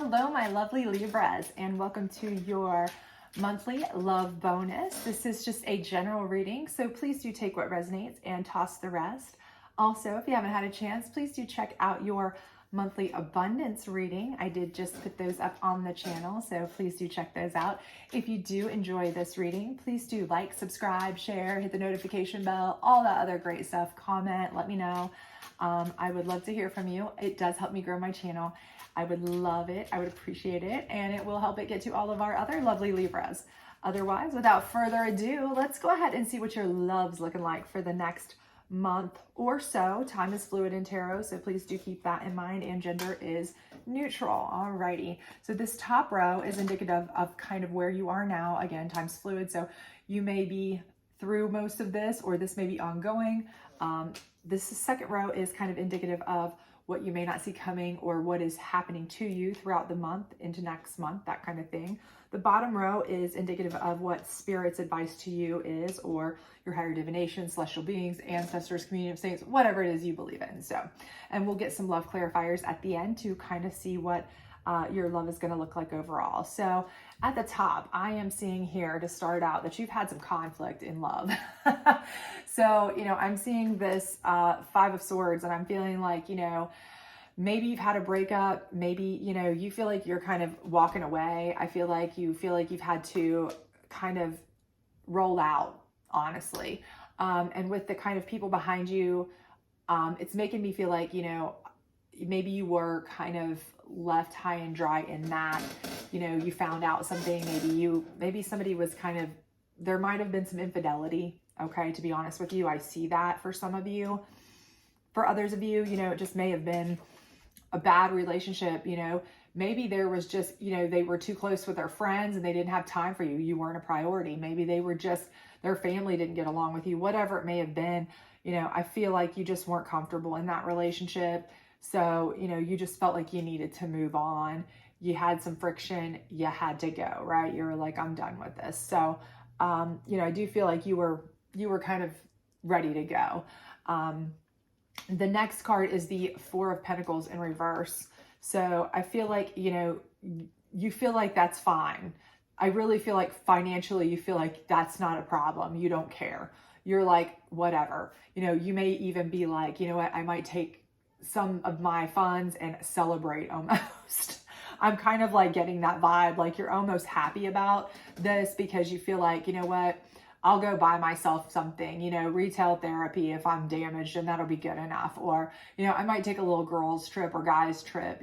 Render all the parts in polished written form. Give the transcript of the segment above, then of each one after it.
Hello, my lovely Libras, and welcome to your monthly love bonus. This is just a general reading, so please do take what resonates and toss the rest. Also, if you haven't had a chance, please do check out your monthly abundance reading. I did just put those up on the channel, so please do check those out. If you do enjoy this reading, please do like, subscribe, share, hit the notification bell, all that other great stuff. Comment, let me know. I would love to hear from you. It does help me grow my channel. I would love it. I would appreciate it. And it will help it get to all of our other lovely Libras. Otherwise, without further ado, let's go ahead and see what your love's looking like for the next month or so. Time is fluid in tarot, so please do keep that in mind. And gender is neutral. Alrighty. So this top row is indicative of kind of where you are now. Again, time's fluid, so you may be through most of this, or this may be ongoing. This second row is kind of indicative of what you may not see coming or what is happening to you throughout the month into next month, that kind of thing. The bottom row is indicative of what Spirit's advice to you is, or your higher divination, celestial beings, ancestors, community of saints, whatever it is you believe in. So, and we'll get some love clarifiers at the end to kind of see what your love is going to look like overall. So at the top, I am seeing here to start out that you've had some conflict in love. So, I'm seeing this Five of Swords, and I'm feeling like, maybe you've had a breakup. Maybe, you feel like you're kind of walking away. I feel like you've had to kind of roll out, honestly. And with the kind of people behind you, it's making me feel like, maybe you were kind of left high and dry in that, you found out something, maybe somebody was kind of, there might have been some infidelity. Okay. To be honest with you, I see that for some of you. For others of you, it just may have been a bad relationship. Maybe there was just, they were too close with their friends and they didn't have time for you. You weren't a priority. Maybe they were just, their family didn't get along with you, whatever it may have been. I feel like you just weren't comfortable in that relationship. So, you just felt like you needed to move on. You had some friction, you had to go, right? You were like, I'm done with this. So, I do feel like you were kind of ready to go. The next card is the Four of Pentacles in reverse. So I feel like, you feel like that's fine. I really feel like financially, you feel like that's not a problem. You don't care. You're like, whatever, you may even be like, what, I might take some of my funds and celebrate almost. I'm kind of like getting that vibe, like you're almost happy about this because you feel like, what, I'll go buy myself something, retail therapy if I'm damaged, and that'll be good enough. Or, I might take a little girls trip or guys trip,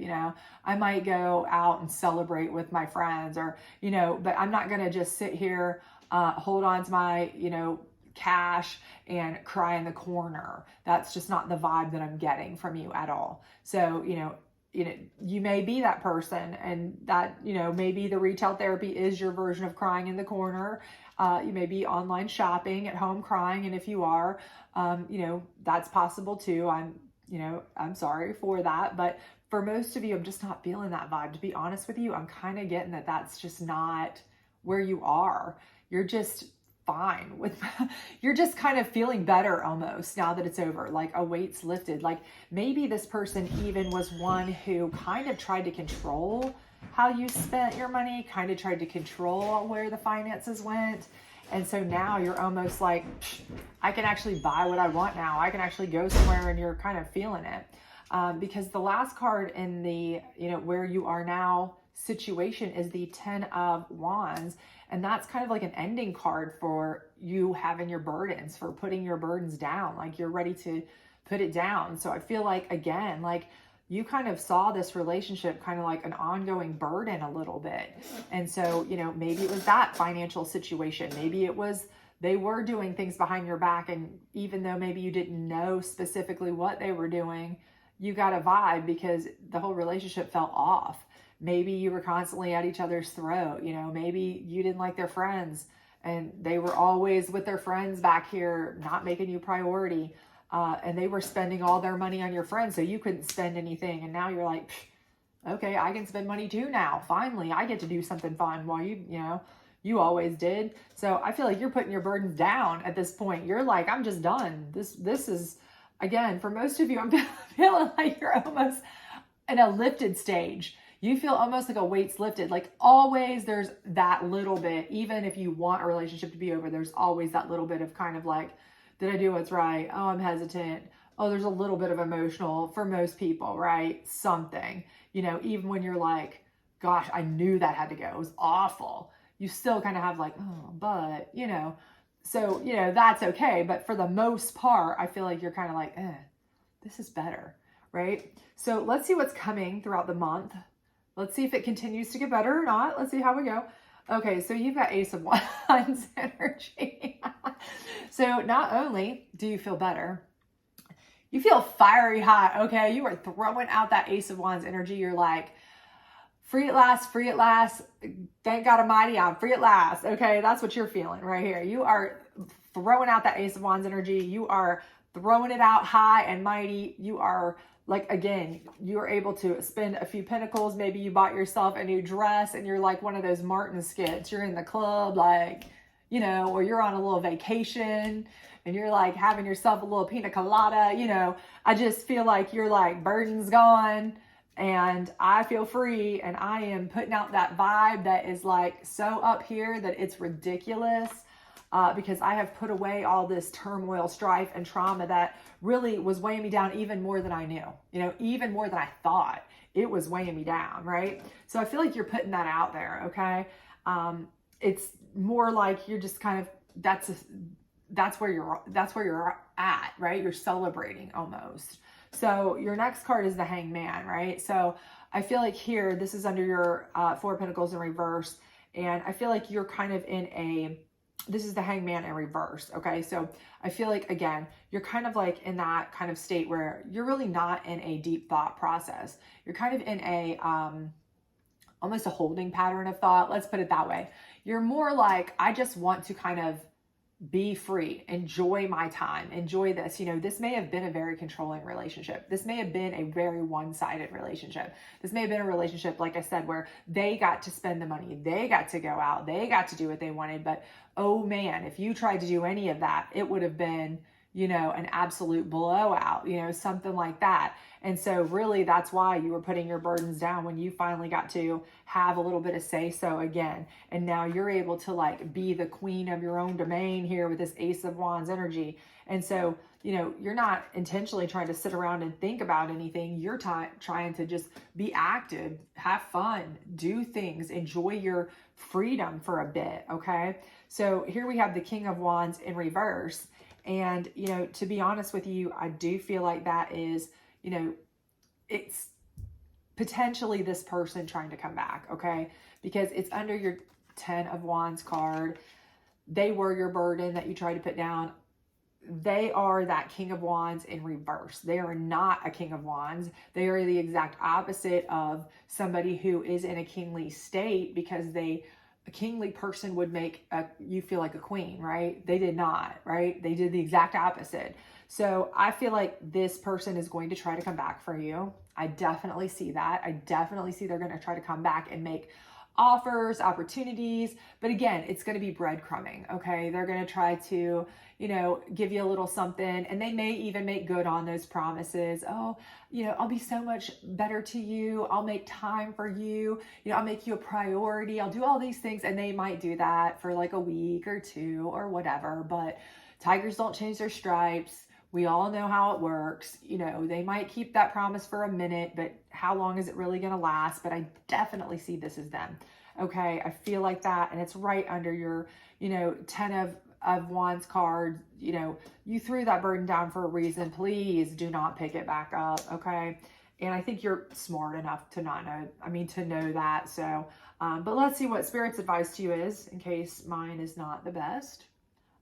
I might go out and celebrate with my friends, or, but I'm not going to just sit here, hold on to my, cash and cry in the corner. That's just not the vibe that I'm getting from you at all. So, you may be that person, and that, maybe the retail therapy is your version of crying in the corner. You may be online shopping at home crying. And if you are, that's possible too. I'm sorry for that. But for most of you, I'm just not feeling that vibe. To be honest with you, I'm kind of getting that that's just not where you are. You're just fine with, you're just kind of feeling better almost now that it's over, like a weight's lifted. Like maybe this person even was one who kind of tried to control how you spent your money, kind of tried to control where the finances went. And so now you're almost like, I can actually buy what I want now. I can actually go somewhere, and you're kind of feeling it. Because the last card in the, where you are now situation is the Ten of Wands. And that's kind of like an ending card for you having your burdens, for putting your burdens down. Like you're ready to put it down. So I feel like, again, like you kind of saw this relationship kind of like an ongoing burden a little bit. And so, maybe it was that financial situation. Maybe it was, they were doing things behind your back. And even though maybe you didn't know specifically what they were doing, you got a vibe because the whole relationship fell off. Maybe you were constantly at each other's throat. Maybe you didn't like their friends and they were always with their friends back here, not making you priority. And they were spending all their money on your friends, so you couldn't spend anything. And now you're like, okay, I can spend money too now. Finally, I get to do something fun while you always did. So I feel like you're putting your burdens down at this point. You're like, I'm just done. This is, again, for most of you, I'm feeling like you're almost in a lifted stage. You feel almost like a weight's lifted. Like always there's that little bit, even if you want a relationship to be over, there's always that little bit of kind of like, did I do what's right? Oh, I'm hesitant. Oh, there's a little bit of emotional for most people, right? Something, even when you're like, gosh, I knew that had to go. It was awful. You still kind of have like, oh, but, so, that's okay. But for the most part, I feel like you're kind of like, this is better, right? So let's see what's coming throughout the month. Let's see if it continues to get better or not. Let's see how we go. Okay, so you've got Ace of Wands energy. So not only do you feel better, you feel fiery hot, okay? You are throwing out that Ace of Wands energy. You're like, free at last, free at last. Thank God Almighty, I'm free at last. Okay, that's what you're feeling right here. You are throwing out that Ace of Wands energy. You are throwing it out high and mighty. You are like, again, you are able to spend a few pentacles. Maybe you bought yourself a new dress and you're like one of those Martin skits. You're in the club, like, or you're on a little vacation and you're like having yourself a little pina colada. I just feel like you're like, burden's gone. And I feel free, and I am putting out that vibe that is like so up here that it's ridiculous, because I have put away all this turmoil, strife, and trauma that really was weighing me down even more than I knew, even more than I thought. It was weighing me down, right? So I feel like you're putting that out there, okay? It's more like you're just kind of, that's where you're at, right? You're celebrating almost. So your next card is the Hangman, right? So I feel like here, this is under your Four of Pentacles in reverse. And I feel like you're kind of this is the Hangman in reverse, okay? So I feel like, again, you're kind of like in that kind of state where you're really not in a deep thought process. You're kind of in a, almost a holding pattern of thought. Let's put it that way. You're more like, I just want to kind of be free, enjoy my time, enjoy this. This may have been a very controlling relationship. This may have been a very one-sided relationship. This may have been a relationship, like I said, where they got to spend the money, they got to go out, they got to do what they wanted. But oh man, if you tried to do any of that, it would have been, an absolute blowout, something like that. And so really that's why you were putting your burdens down when you finally got to have a little bit of say so again. And now you're able to like be the queen of your own domain here with this Ace of Wands energy. And so, you're not intentionally trying to sit around and think about anything. You're trying to just be active, have fun, do things, enjoy your freedom for a bit. Okay. So here we have the King of Wands in reverse. And, to be honest with you, I do feel like that is, it's potentially this person trying to come back, okay? Because it's under your 10 of Wands card. They were your burden that you tried to put down. They are that King of Wands in reverse. They are not a King of Wands. They are the exact opposite of somebody who is in a kingly state, because a kingly person would make you feel like a queen, right? They did not, right? They did the exact opposite. So I feel like this person is going to try to come back for you. I definitely see that. I definitely see they're going to try to come back and make offers, opportunities. But again, it's going to be breadcrumbing, okay? They're going to try to, give you a little something, and they may even make good on those promises. Oh, I'll be so much better to you. I'll make time for you. I'll make you a priority. I'll do all these things. And they might do that for like a week or two or whatever, but tigers don't change their stripes. We all know how it works. They might keep that promise for a minute, but how long is it really going to last? But I definitely see this as them. Okay. I feel like that. And it's right under your, 10 of Wands card. You threw that burden down for a reason. Please do not pick it back up. Okay. And I think you're smart enough to to know that. So, but let's see what Spirit's advice to you is, in case mine is not the best.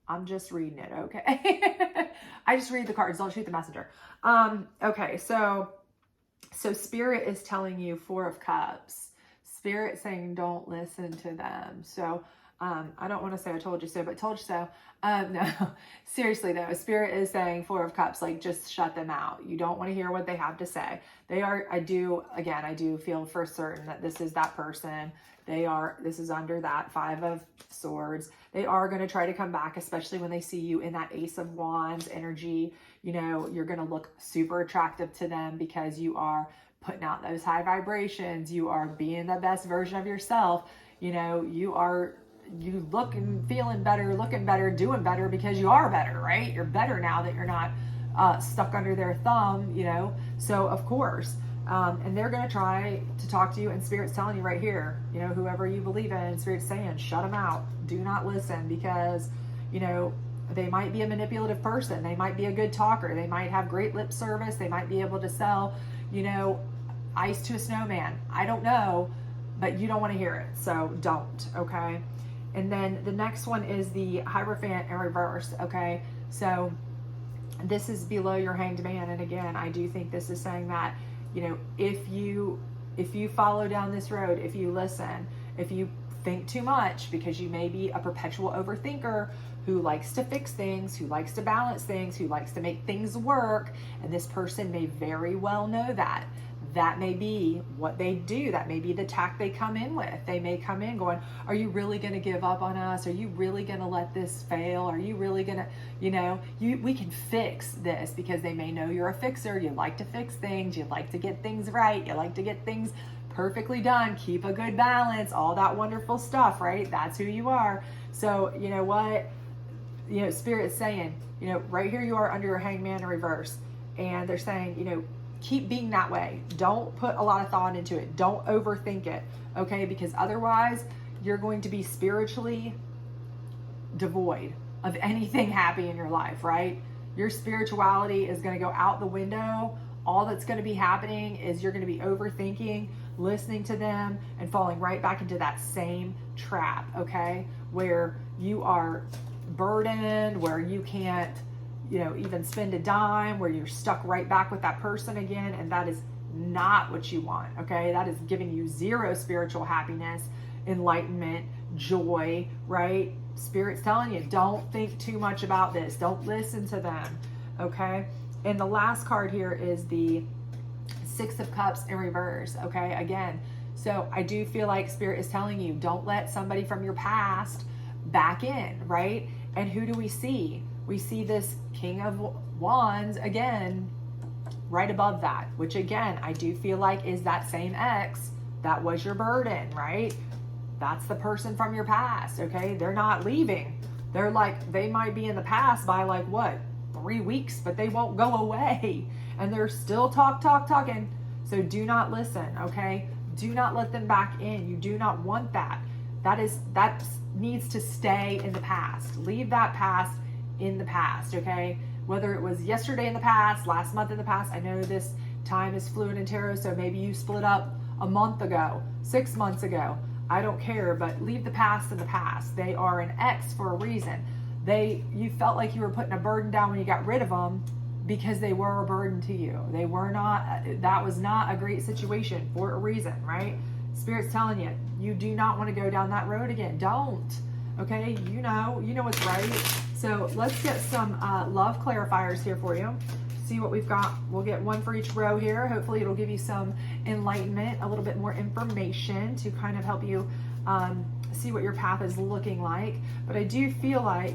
I'm just reading it, okay? I just read the cards, don't shoot the messenger. Okay, so Spirit is telling you Four of Cups. Spirit saying don't listen to them. So I don't want to say I told you so, but told you so. No, seriously though, Spirit is saying Four of Cups, like just shut them out. You don't want to hear what they have to say. I do feel for certain that this is that person. This is under that Five of Swords. They are going to try to come back, especially when they see you in that Ace of Wands energy. You're going to look super attractive to them because you are putting out those high vibrations. You are being the best version of yourself. You looking, feeling better, looking better, doing better because you are better, right? You're better now that you're not stuck under their thumb, So of course, and they're going to try to talk to you, and Spirit's telling you right here, whoever you believe in, Spirit's saying, shut them out. Do not listen, because, they might be a manipulative person. They might be a good talker. They might have great lip service. They might be able to sell, ice to a snowman. I don't know, but you don't want to hear it. So don't, okay? And then the next one is the Hierophant in reverse, okay? So this is below your Hanged Man. And again, I do think this is saying that, if you follow down this road, if you listen, if you think too much, because you may be a perpetual overthinker who likes to fix things, who likes to balance things, who likes to make things work, and this person may very well know that. That may be what they do. That may be the tack they come in with. They may come in going, are you really going to give up on us? Are you really going to let this fail? Are you really going to, we can fix this, because they may know you're a fixer. You like to fix things. You like to get things right. You like to get things perfectly done. Keep a good balance, all that wonderful stuff, right? That's who you are. So, you know what? Spirit's saying, right here you are under your Hanged Man in reverse. And they're saying, keep being that way. Don't put a lot of thought into it. Don't overthink it, okay? Because otherwise, you're going to be spiritually devoid of anything happy in your life, right? Your spirituality is going to go out the window. All that's going to be happening is you're going to be overthinking, listening to them, and falling right back into that same trap, okay? Where you are burdened, where you can't even spend a dime, where you're stuck right back with that person again. And that is not what you want, okay? That is giving you zero spiritual happiness, enlightenment, joy, right? Spirit's telling you, don't think too much about this. Don't listen to them, okay? And the last card here is the Six of Cups in reverse, okay? Again, so I do feel like Spirit is telling you, don't let somebody from your past back in, right? And who do we see? We see this King of Wands again, right above that, which again, I do feel like is that same ex that was your burden, right? That's the person from your past, okay? They're not leaving. They might be in the past by 3 weeks, but they won't go away. And they're still talking. So do not listen, okay? Do not let them back in. You do not want that. That needs to stay in the past. Leave that past in the past, okay? Whether it was yesterday in the past, last month in the past. I know this time is fluid in tarot, so maybe you split up a month ago, 6 months ago. I don't care, but leave the past in the past. They are an ex for a reason. You felt like you were putting a burden down when you got rid of them, because they were a burden to you. That was not a great situation for a reason, right? Spirit's telling you, you do not want to go down that road again. Don't, okay? You know what's right. So let's get some love clarifiers here for you. See what we've got. We'll get one for each row here. Hopefully it'll give you some enlightenment, a little bit more information to kind of help you see what your path is looking like. But I do feel like,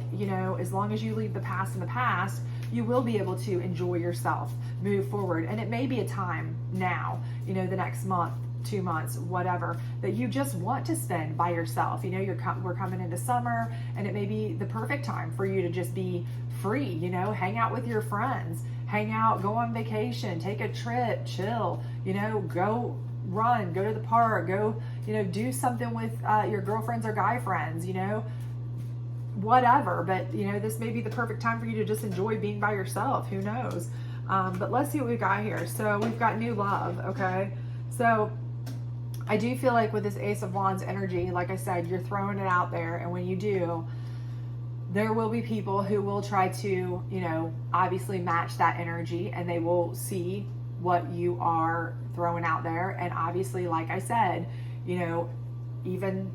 as long as you leave the past in the past, you will be able to enjoy yourself, move forward. And it may be a time now, the next month, 2 months, whatever, that you just want to spend by yourself. We're coming into summer, and it may be the perfect time for you to just be free, hang out with your friends, hang out, go on vacation, take a trip, chill, go run, go to the park, go, do something with your girlfriends or guy friends, whatever. But, this may be the perfect time for you to just enjoy being by yourself. Who knows? But let's see what we've got here. So we've got new love. Okay. So I do feel like with this Ace of Wands energy, like I said, you're throwing it out there. And when you do, there will be people who will try to, obviously match that energy, and they will see what you are throwing out there. And obviously, like I said, even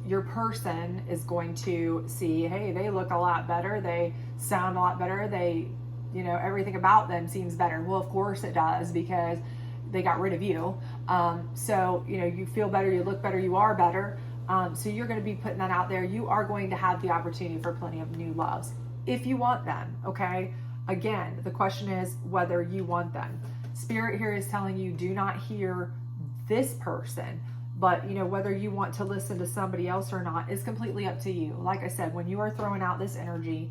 your person is going to see, hey, they look a lot better. They sound a lot better. They, everything about them seems better. Well, of course it does, because they got rid of you. So, you feel better, you look better, you are better. So you're going to be putting that out there. You are going to have the opportunity for plenty of new loves if you want them. Okay. Again, the question is whether you want them. Spirit here is telling you, do not hear this person. But, whether you want to listen to somebody else or not is completely up to you. Like I said, when you are throwing out this energy,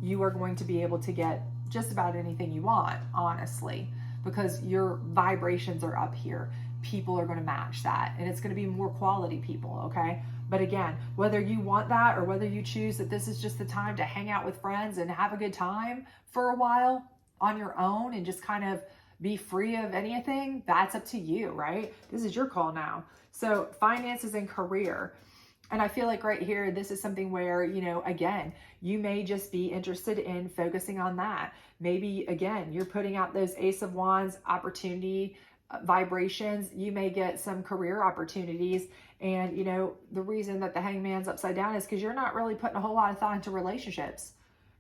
you are going to be able to get just about anything you want, honestly, because your vibrations are up here. People are going to match that, and it's going to be more quality people, okay? But again, whether you want that or whether you choose that this is just the time to hang out with friends and have a good time for a while on your own and just kind of be free of anything, that's up to you, right? This is your call now. So finances and career. And I feel like right here, this is something where, again, you may just be interested in focusing on that. Maybe, again, you're putting out those Ace of Wands opportunity vibrations. You may get some career opportunities. And, the reason that the Hangman's upside down is because you're not really putting a whole lot of thought into relationships.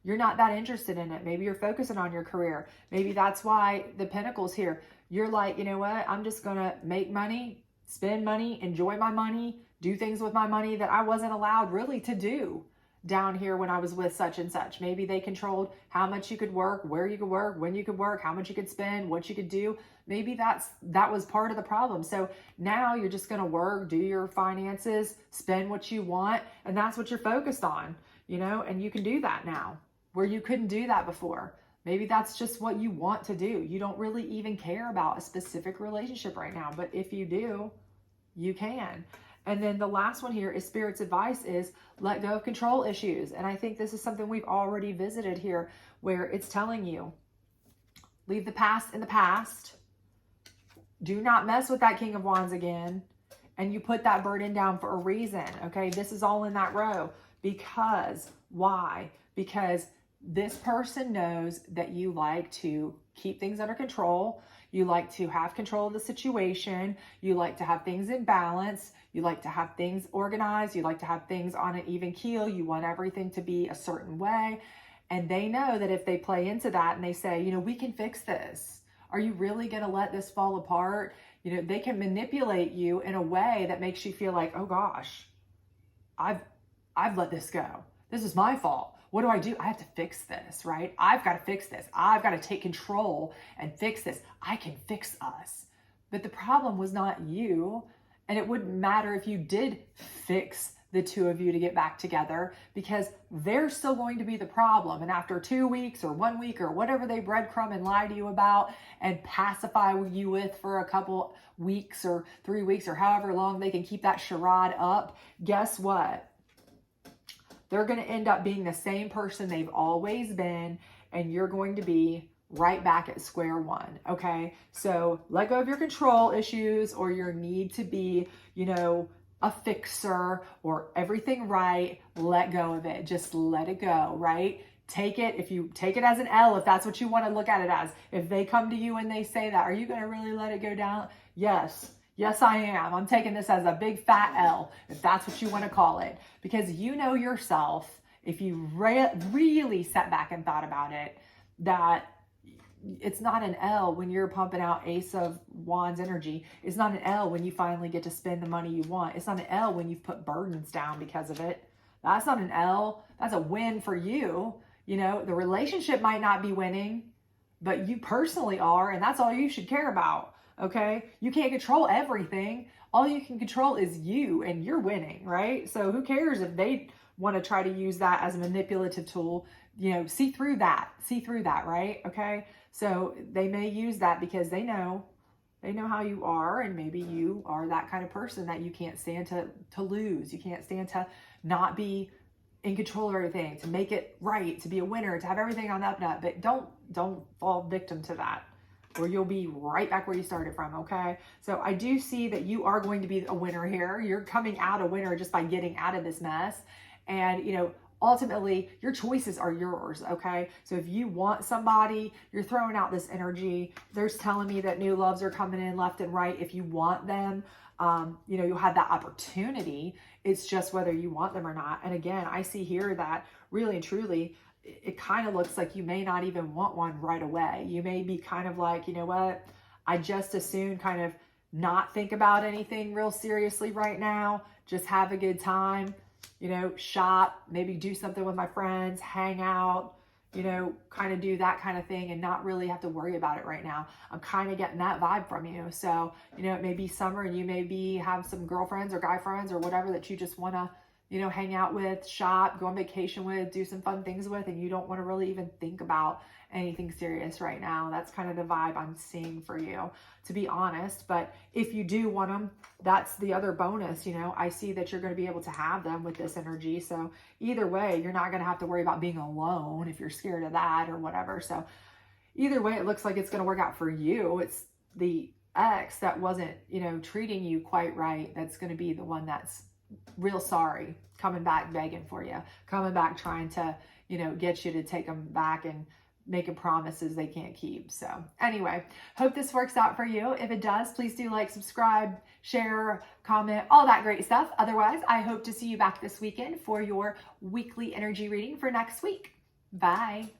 You're not that interested in it. Maybe you're focusing on your career. Maybe that's why the Pentacle's here. You're like, you know what? I'm just going to make money, spend money, enjoy my money, do things with my money that I wasn't allowed really to do down here when I was with such and such. Maybe they controlled how much you could work, where you could work, when you could work, how much you could spend, what you could do. Maybe that was part of the problem. So now you're just going to work, do your finances, spend what you want, and that's what you're focused on, and you can do that now where you couldn't do that before. Maybe that's just what you want to do. You don't really even care about a specific relationship right now, but if you do, you can. And then the last one here is Spirit's advice is let go of control issues. And I think this is something we've already visited here, where it's telling you, leave the past in the past. Do not mess with that King of Wands again. And you put that burden down for a reason. Okay, this is all in that row. Because, why? Because this person knows that you like to keep things under control. You like to have control of the situation. You like to have things in balance. You like to have things organized. You like to have things on an even keel. You want everything to be a certain way. And they know that if they play into that and they say, we can fix this. Are you really going to let this fall apart? They can manipulate you in a way that makes you feel like, oh gosh, I've let this go. This is my fault. What do? I have to fix this, right? I've got to fix this. I've got to take control and fix this. I can fix us. But the problem was not you. And it wouldn't matter if you did fix the two of you to get back together, because they're still going to be the problem. And after 2 weeks or 1 week or whatever they breadcrumb and lie to you about and pacify you with for a couple weeks or 3 weeks or however long they can keep that charade up, guess what? They're going to end up being the same person they've always been, and you're going to be right back at square one, okay? So let go of your control issues or your need to be, a fixer or everything right. Let go of it. Just let it go, right? Take it, if you take it as an L, if that's what you want to look at it as. If they come to you and they say that, are you going to really let it go down? Yes. Yes, I am. I'm taking this as a big fat L, if that's what you want to call it. Because you know yourself, if you really sat back and thought about it, that it's not an L when you're pumping out Ace of Wands energy. It's not an L when you finally get to spend the money you want. It's not an L when you've put burdens down because of it. That's not an L. That's a win for you. The relationship might not be winning, but you personally are, and that's all you should care about. Okay? You can't control everything. All you can control is you, and you're winning, right? So who cares if they want to try to use that as a manipulative tool? See through that, right? Okay? So they may use that because they know how you are, and maybe you are that kind of person that you can't stand to lose. You can't stand to not be in control of everything, to make it right, to be a winner, to have everything on the up and up. But don't fall victim to that, or you'll be right back where you started from, okay? So I do see that you are going to be a winner here. You're coming out a winner just by getting out of this mess. And, ultimately, your choices are yours, okay? So if you want somebody, you're throwing out this energy. There's telling me that new loves are coming in left and right. If you want them, you'll have that opportunity. It's just whether you want them or not. And again, I see here that really and truly, it kind of looks like you may not even want one right away. You may be kind of like, you know what? I just as soon kind of not think about anything real seriously right now. Just have a good time. Shop, maybe do something with my friends, hang out, kind of do that kind of thing and not really have to worry about it right now. I'm kind of getting that vibe from you. So, it may be summer and you may have some girlfriends or guy friends or whatever that you just want to, hang out with, shop, go on vacation with, do some fun things with, and you don't want to really even think about anything serious right now. That's kind of the vibe I'm seeing for you, to be honest. But if you do want them, that's the other bonus. I see that you're going to be able to have them with this energy. So either way, you're not going to have to worry about being alone if you're scared of that or whatever. So either way, it looks like it's going to work out for you. It's the ex that wasn't, treating you quite right. That's going to be the one that's real sorry, coming back begging for you, coming back trying to, get you to take them back and making promises they can't keep. So anyway, hope this works out for you. If it does, please do like, subscribe, share, comment, all that great stuff. Otherwise, I hope to see you back this weekend for your weekly energy reading for next week. Bye.